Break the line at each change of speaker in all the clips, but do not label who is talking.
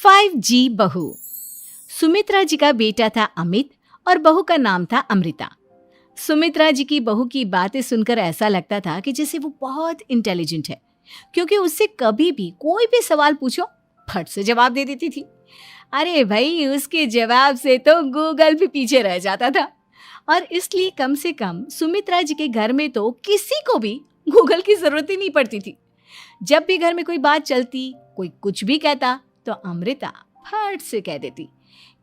5G बहू। सुमित्रा जी का बेटा था अमित और बहू का नाम था अमृता। सुमित्रा जी की बहू की बातें सुनकर ऐसा लगता था कि जैसे वो बहुत इंटेलिजेंट है, क्योंकि उससे कभी भी कोई भी सवाल पूछो फट से जवाब दे देती थी। अरे भाई, उसके जवाब से तो गूगल भी पीछे रह जाता था। और इसलिए कम से कम सुमित्रा जी के घर में तो किसी को भी गूगल की जरूरत ही नहीं पड़ती थी। जब भी घर में कोई बात चलती, कोई कुछ भी कहता, तो अमृता फट से कह देती,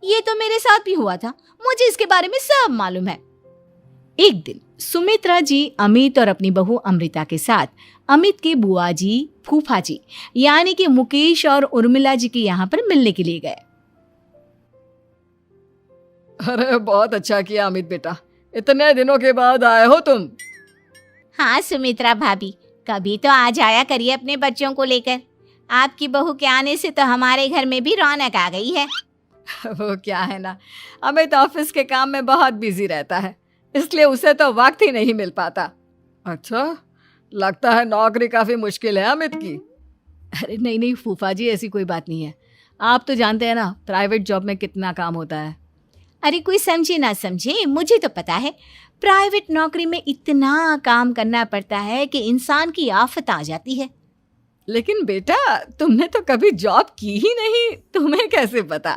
ये तो मेरे साथ भी हुआ था, मुझे इसके बारे में सब मालूम है। एक दिन सुमित्रा जी अमित और अपनी बहू अमृता के साथ अमित के बुआ जी, फूफा जी यानी कि मुकेश और उर्मिला जी के यहाँ पर मिलने के लिए गए।
अरे बहुत अच्छा किया अमित बेटा, इतने दिनों के बाद आए हो तुम।
हाँ सुमित्रा भाभी, कभी तो आ जाया करिए अपने बच्चों को लेकर। आपकी बहू के आने से तो हमारे घर में भी रौनक आ गई है।
वो क्या है ना, अमित ऑफिस के काम में बहुत बिजी रहता है, इसलिए उसे तो वक्त ही नहीं मिल पाता। अच्छा, लगता है नौकरी काफी मुश्किल है अमित की।
अरे नहीं नहीं फूफा जी, ऐसी कोई बात नहीं है। आप तो जानते हैं ना प्राइवेट जॉब में कितना काम होता है।
अरे कोई समझे ना समझे, मुझे तो पता है प्राइवेट नौकरी में इतना काम करना पड़ता है कि इंसान की आफत आ जाती है।
लेकिन बेटा, तुमने तो कभी जॉब की ही नहीं, तुम्हें कैसे पता?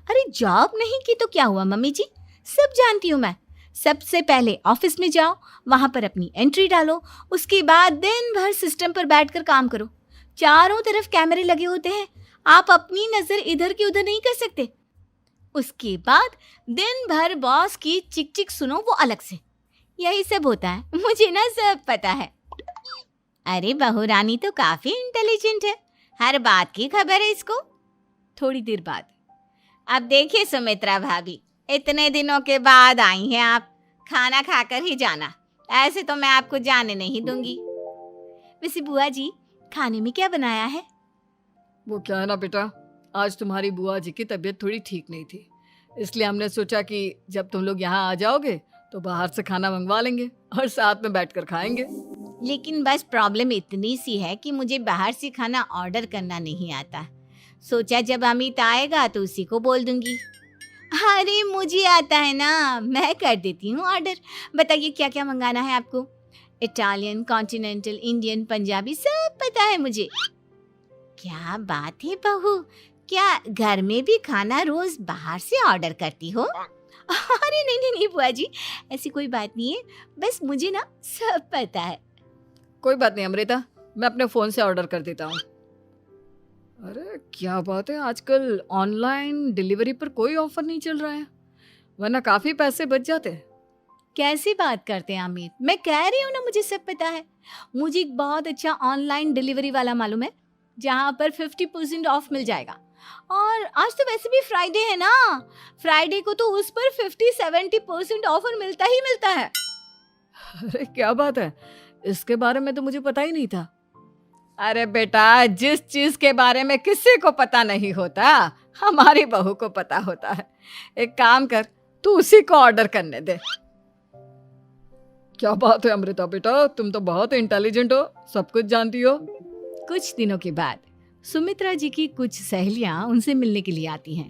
अरे जॉब नहीं की तो क्या हुआ मम्मी जी, सब जानती हूँ मैं। सबसे पहले ऑफिस में जाओ, वहां पर अपनी एंट्री डालो, उसके बाद दिन भर सिस्टम पर बैठकर काम करो। चारों तरफ कैमरे लगे होते हैं, आप अपनी नजर इधर की उधर नहीं कर सकते। उसके बाद दिन भर बॉस की चिक चिक सुनो, वो अलग से। यही सब होता है, मुझे ना सब पता है। अरे बहू रानी तो काफी इंटेलिजेंट है, हर बात की खबर है इसको।
थोड़ी देर बाद,
अब देखिए सुमित्रा भाभी, इतने दिनों के बाद आई हैं आप, खाना खाकर ही जाना, ऐसे तो मैं आपको जाने नहीं दूंगी।
वैसे बुआ जी, खाने में क्या बनाया है?
वो क्या है ना बेटा, आज तुम्हारी बुआ जी की तबीयत थोड़ी ठीक नहीं थी, इसलिए हमने सोचा कि जब तुम लोग यहाँ आ जाओगे तो बाहर से खाना मंगवा लेंगे और साथ में बैठकर खाएंगे।
लेकिन बस प्रॉब्लम इतनी सी है कि मुझे बाहर से खाना ऑर्डर करना नहीं आता। सोचा जब अमित आएगा तो उसी को बोल दूंगी। अरे मुझे आता है ना, मैं कर देती हूँ ऑर्डर। बताइए क्या क्या मंगाना है आपको? इटालियन, कॉन्टिनेंटल, इंडियन, पंजाबी, सब पता है मुझे। क्या बात है बहू, क्या घर में भी खाना रोज बाहर से ऑर्डर करती हो?
अरे नहीं नहीं नहीं बुआ जी, ऐसी कोई बात नहीं है, बस मुझे ना सब पता है।
कोई बात नहीं अमृता, मैं अपने फोन से ऑर्डर कर देता हूँ। अरे क्या बात है, आजकल ऑनलाइन डिलीवरी पर कोई ऑफर नहीं चल रहा है, वरना काफी पैसे बच जाते हैं।
कैसी बात करते हैं अमित, मैं कह रही हूँ ना मुझे सब पता है। मुझे एक बहुत अच्छा ऑनलाइन डिलीवरी वाला मालूम है, जहाँ पर 50% ऑफ मिल जाएगा। और आज तो वैसे भी फ्राइडे है ना, फ्राइडे को तो उस पर 50-70% ऑफर मिलता ही मिलता है।
अरे क्या बात है, इसके बारे में तो मुझे पता ही नहीं था। अरे बेटा, जिस चीज के बारे में किसी को पता नहीं होता, हमारी बहू को पता होता है। एक काम कर, तू उसी को ऑर्डर करने दे। क्या बात है अमृता बेटा, तुम तो बहुत इंटेलिजेंट हो, सब कुछ जानती हो।
कुछ दिनों के बाद सुमित्रा जी की कुछ सहेलियां उनसे मिलने के लिए आती हैं।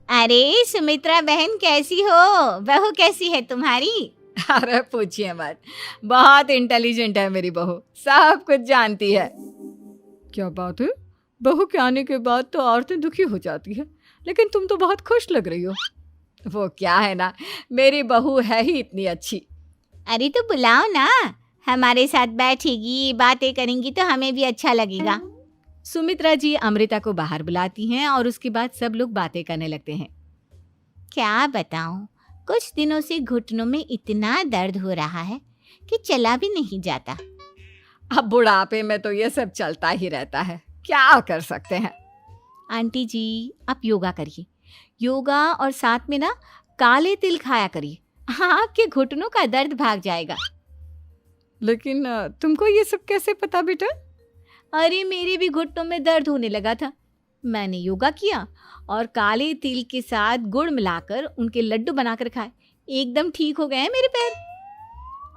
अरे सुमित्रा बहन कैसी हो, बहू कैसी है तुम्हारी?
अरे पूछिए मत, बहुत इंटेलिजेंट है मेरी बहू, सब कुछ जानती है। क्या बात है, बहू के आने के बाद तो औरतें दुखी हो जाती है, लेकिन तुम तो बहुत खुश लग रही हो। वो क्या है ना, मेरी बहू है ही इतनी अच्छी।
अरे तो बुलाओ ना, हमारे साथ बैठेगी, बातें करेंगी तो हमें भी अच्छा लगेगा।
सुमित्रा जी अमृता को बाहर बुलाती हैं और उसके बाद सब लोग बातें करने लगते हैं।
क्या बताऊं, कुछ दिनों से घुटनों में इतना दर्द हो रहा है कि चला भी नहीं जाता।
अब बुढ़ापे में तो ये सब चलता ही रहता है, क्या कर सकते हैं।
आंटी जी, आप योगा करिए, योगा और साथ में ना काले तिल खाया करिए, आपके घुटनों का दर्द भाग जाएगा।
लेकिन तुमको ये सब कैसे पता बेटा?
अरे मेरे भी घुटनों में दर्द होने लगा था, मैंने योगा किया और काले तिल के साथ गुड़ मिलाकर उनके लड्डू बनाकर खाए, एकदम ठीक हो गए हैं मेरे पैर।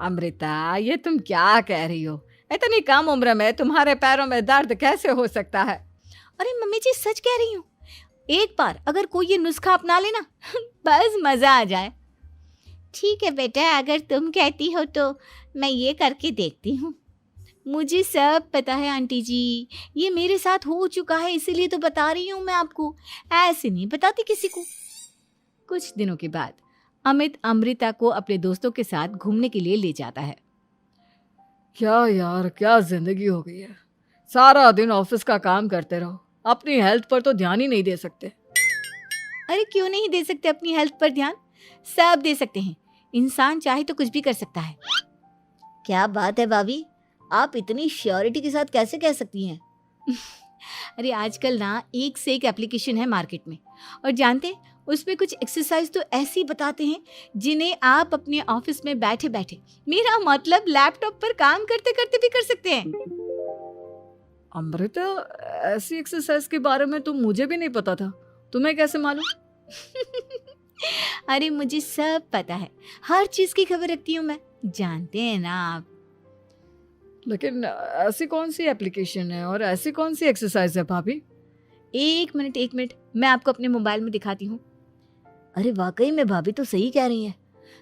अमृता, ये तुम क्या कह रही हो? इतनी कम उम्र में तुम्हारे पैरों में दर्द कैसे हो सकता है?
अरे मम्मी जी सच कह रही हूँ, एक बार अगर कोई ये नुस्खा अपना लेना बस मजा आ जाए। ठीक है बेटा, अगर तुम कहती हो तो मैं ये करके देखती हूँ। मुझे सब पता है आंटी जी, ये मेरे साथ हो चुका है, इसीलिए तो बता रही हूँ मैं आपको, ऐसे नहीं बताती किसी को।
कुछ दिनों के बाद अमित अमृता को अपने दोस्तों के साथ घूमने के लिए ले जाता है।
क्या यार, क्या जिंदगी हो गई है। सारा दिन ऑफिस का काम करते रहो, अपनी हेल्थ पर तो ध्यान ही नहीं दे सकते।
अरे क्यों नहीं दे सकते अपनी हेल्थ पर ध्यान, सब दे सकते हैं। इंसान चाहे तो कुछ भी कर सकता है। क्या बात है भाभी, आप इतनी श्योरिटी के साथ कैसे कह सकती हैं?
अरे आजकल ना एक से एक एप्लीकेशन है मार्केट में, और जानते हैं उसमें कुछ एक्सरसाइज तो ऐसी बताते हैं जिन्हें आप अपने ऑफिस में बैठे बैठे, मेरा मतलब लैपटॉप पर काम करते करते भी कर सकते हैं।
अमृता, ऐसी एक्सरसाइज के बारे में तो मुझे भी नहीं पता था, तुम्हें कैसे मालूम?
अरे मुझे सब पता है, हर चीज की खबर रखती हूँ मैं, जानते हैं ना आप।
लेकिन ऐसी कौन सी एप्लीकेशन है और ऐसी कौन सी एक्सरसाइज है भाभी?
एक मिनट, मैं आपको अपने मोबाइल में दिखाती हूँ।
अरे वाकई में भाभी तो सही कह रही हैं।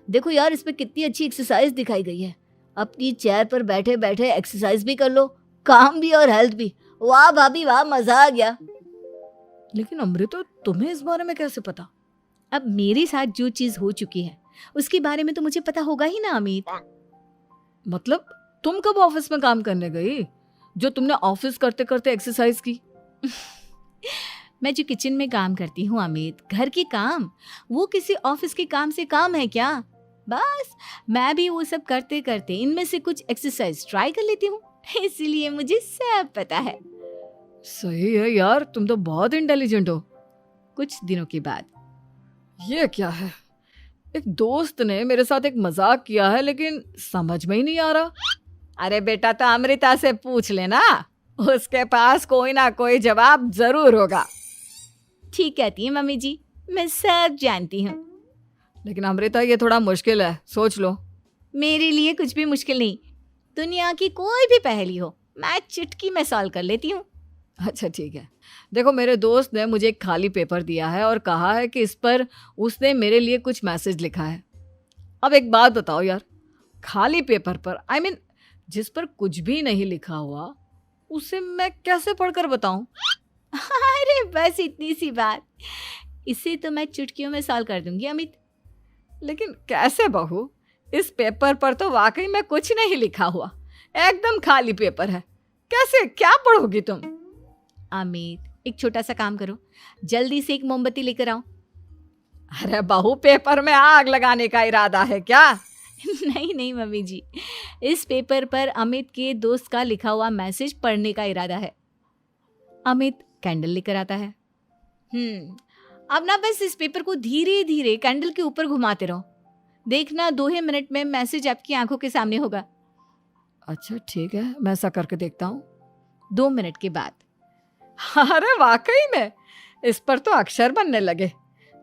देखो यार, इसमें कितनी अच्छी एक्सरसाइज दिखाई गई है। अपनी चेयर पर बैठे बैठे एक्सरसाइज भी कर लो, काम भी और हेल्थ भी। वाह भाभी वाह, मजा आ गया।
लेकिन अमृता, तुम्हें इस बारे में कैसे पता?
अब मेरे साथ जो चीज हो चुकी है उसके बारे में तो मुझे पता होगा ही ना अमित।
मतलब तुम कब ऑफिस में काम करने गई जो तुमने ऑफिस करते करते एक्सरसाइज की?
मैं जो किचन में काम करती हूँ अमित, घर के काम, वो किसी ऑफिस के काम से काम है क्या? बस मैं भी वो सब करते करते इनमें से कुछ एक्सरसाइज ट्राई कर लेती हूँ, इसीलिए मुझे सब पता है।
सही है यार, तुम तो बहुत इंटेलिजेंट हो।
कुछ दिनों के बाद
ये क्या है, एक दोस्त ने मेरे साथ एक मजाक किया है लेकिन समझ में ही नहीं आ रहा।
अरे बेटा, तो अमृता से पूछ लेना, उसके पास कोई ना कोई जवाब जरूर होगा। ठीक कहती है मम्मी जी, मैं सब जानती हूँ।
लेकिन अमृता, ये थोड़ा मुश्किल है, सोच लो।
मेरे लिए कुछ भी मुश्किल नहीं, दुनिया की कोई भी पहेली हो मैं चुटकी में सॉल्व कर लेती हूँ।
अच्छा ठीक है, देखो मेरे दोस्त ने मुझे एक खाली पेपर दिया है और कहा है कि इस पर उसने मेरे लिए कुछ मैसेज लिखा है। अब एक बात बताओ यार, खाली पेपर पर, आई मीन जिस पर कुछ भी नहीं लिखा हुआ, उसे मैं कैसे पढ़कर बताऊं?
अरे बस इतनी सी बात, इसे तो मैं चुटकियों में सॉल्व कर दूंगी अमित।
लेकिन कैसे बहू, इस पेपर पर तो वाकई में कुछ नहीं लिखा हुआ, एकदम खाली पेपर है, कैसे, क्या पढ़ोगी तुम?
अमित, एक छोटा सा काम करो, जल्दी से एक मोमबत्ती लेकर आओ।
अरे बहू, पेपर में आग लगाने का इरादा है क्या?
नहीं मम्मी जी, इस पेपर पर अमित के दोस्त का लिखा हुआ मैसेज पढ़ने का इरादा है। अमित कैंडल लेकर आता है। अब ना बस इस पेपर को धीरे धीरे कैंडल के ऊपर घुमाते रहो, देखना 2 ही मिनट में मैसेज आपकी आंखों के सामने होगा।
अच्छा ठीक है, मैं ऐसा करके देखता हूँ।
2 मिनट के बाद,
अरे वाकई में इस पर तो अक्षर बनने लगे,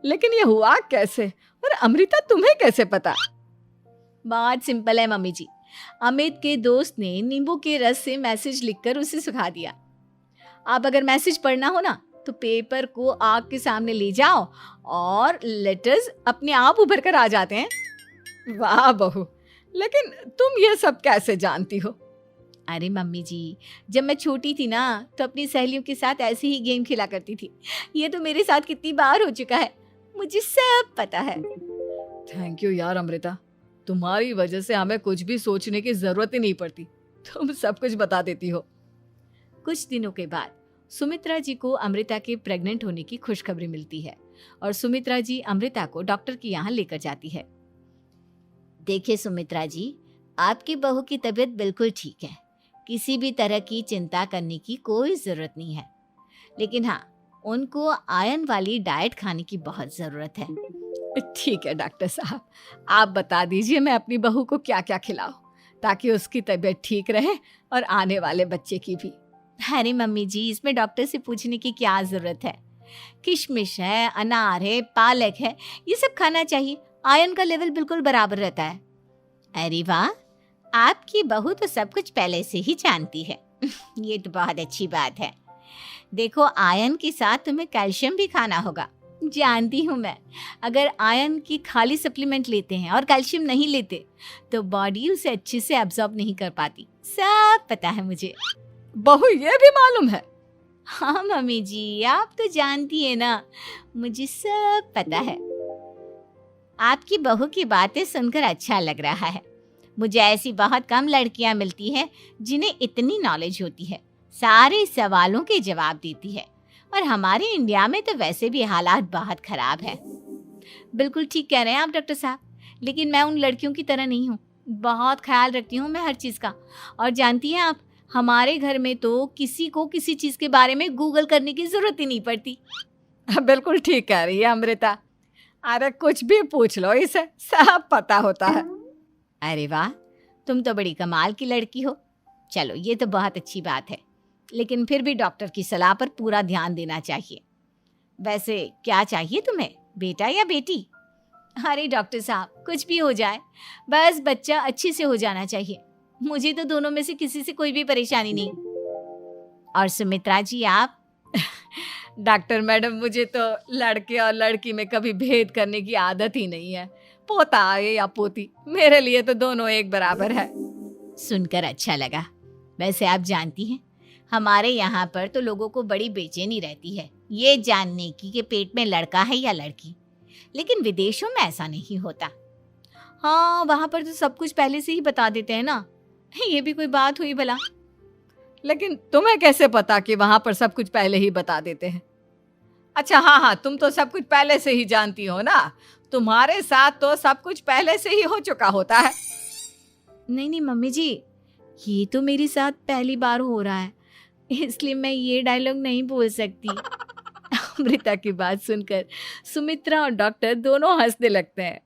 लेकिन ये हुआ कैसे? और अमृता, तुम्हें कैसे पता?
बहुत सिंपल है मम्मी जी, अमित के दोस्त ने नींबू के रस से मैसेज लिखकर उसे सुखा दिया। आप अगर मैसेज पढ़ना हो ना तो पेपर को आग के सामने ले जाओ और लेटर्स अपने आप उभर कर आ जाते हैं।
वाह बहू, लेकिन तुम ये सब कैसे जानती हो?
अरे मम्मी जी, जब मैं छोटी थी ना तो अपनी सहेलियों के साथ ऐसे ही गेम खेला करती थी। ये तो मेरे साथ कितनी बार हो चुका है, मुझे सब पता है।
थैंक यू यार अमृता, तुम्हारी वजह से हमें कुछ भी सोचने की जरूरत ही नहीं पड़ती, तुम सब कुछ बता देती हो।
कुछ दिनों के बाद सुमित्रा जी को अमृता के प्रेग्नेंट होने की खुशखबरी मिलती है और सुमित्रा जी अमृता को डॉक्टर के यहाँ लेकर जाती है।
देखिए सुमित्रा जी, आपकी बहू की तबीयत बिल्कुल ठीक है, किसी भी तरह की चिंता करने की कोई ज़रूरत नहीं है। लेकिन हाँ, उनको आयरन वाली डाइट खाने की बहुत ज़रूरत है।
ठीक है डॉक्टर साहब, आप बता दीजिए मैं अपनी बहू को क्या क्या खिलाऊं ताकि उसकी तबीयत ठीक रहे और आने वाले बच्चे की भी।
अरे मम्मी जी, इसमें डॉक्टर से पूछने की क्या ज़रूरत है? किशमिश है, अनार है, पालक है, ये सब खाना चाहिए, आयरन का लेवल बिल्कुल बराबर रहता है।
अरे वाह, आपकी बहू तो सब कुछ पहले से ही जानती है। ये तो बहुत अच्छी बात है। देखो, आयरन के साथ तुम्हें कैल्शियम भी खाना होगा। जानती हूँ मैं, अगर आयरन की खाली सप्लीमेंट लेते हैं और कैल्शियम नहीं लेते तो बॉडी उसे अच्छे से एब्जॉर्ब नहीं कर पाती। सब पता है मुझे।
बहू ये भी मालूम है?
हाँ मम्मी जी, आप तो जानती है ना, मुझे सब पता है। आपकी बहू की बातें सुनकर अच्छा लग रहा है। मुझे ऐसी बहुत कम लड़कियां मिलती हैं जिन्हें इतनी नॉलेज होती है, सारे सवालों के जवाब देती है। और हमारे इंडिया में तो वैसे भी हालात बहुत खराब है। बिल्कुल ठीक कह रहे हैं आप डॉक्टर साहब, लेकिन मैं उन लड़कियों की तरह नहीं हूँ। बहुत ख्याल रखती हूँ मैं हर चीज़ का। और जानती हैं आप, हमारे घर में तो किसी को किसी चीज़ के बारे में गूगल करने की ज़रूरत ही नहीं पड़ती।
बिल्कुल ठीक कह रही है अमृता। अरे कुछ भी पूछ लो, इसे सब पता होता है।
अरे वाह, तुम तो बड़ी कमाल की लड़की हो। चलो, ये तो बहुत अच्छी बात है, लेकिन फिर भी डॉक्टर की सलाह पर पूरा ध्यान देना चाहिए। वैसे क्या चाहिए तुम्हें, बेटा या बेटी? अरे डॉक्टर साहब, कुछ भी हो जाए, बस बच्चा अच्छे से हो जाना चाहिए। मुझे तो दोनों में से किसी से कोई भी परेशानी नहीं। और सुमित्रा जी, आप?
डॉक्टर मैडम, मुझे तो लड़के और लड़की में कभी भेद करने की आदत ही नहीं है। पोता आए या पोती, मेरे लिए तो दोनों एक बराबर है।
सुनकर अच्छा लगा। वैसे आप जानती हैं, हमारे यहाँ पर तो लोगों को बड़ी बेचैनी रहती है ये जानने की कि पेट में लड़का है या लड़की, लेकिन विदेशों में ऐसा नहीं होता।
हाँ, वहाँ पर तो सब कुछ पहले से ही बता देते हैं ना। ये भी कोई बात हुई भला?
लेकिन तुम्हें कैसे पता कि वहां पर सब कुछ पहले ही बता देते हैं? अच्छा हाँ, तुम तो सब कुछ पहले से ही जानती हो ना। तुम्हारे साथ तो सब कुछ पहले से ही हो चुका होता है।
नहीं मम्मी जी, ये तो मेरे साथ पहली बार हो रहा है, इसलिए मैं ये डायलॉग नहीं बोल सकती। अमृता की बात सुनकर सुमित्रा और डॉक्टर दोनों हंसने लगते हैं।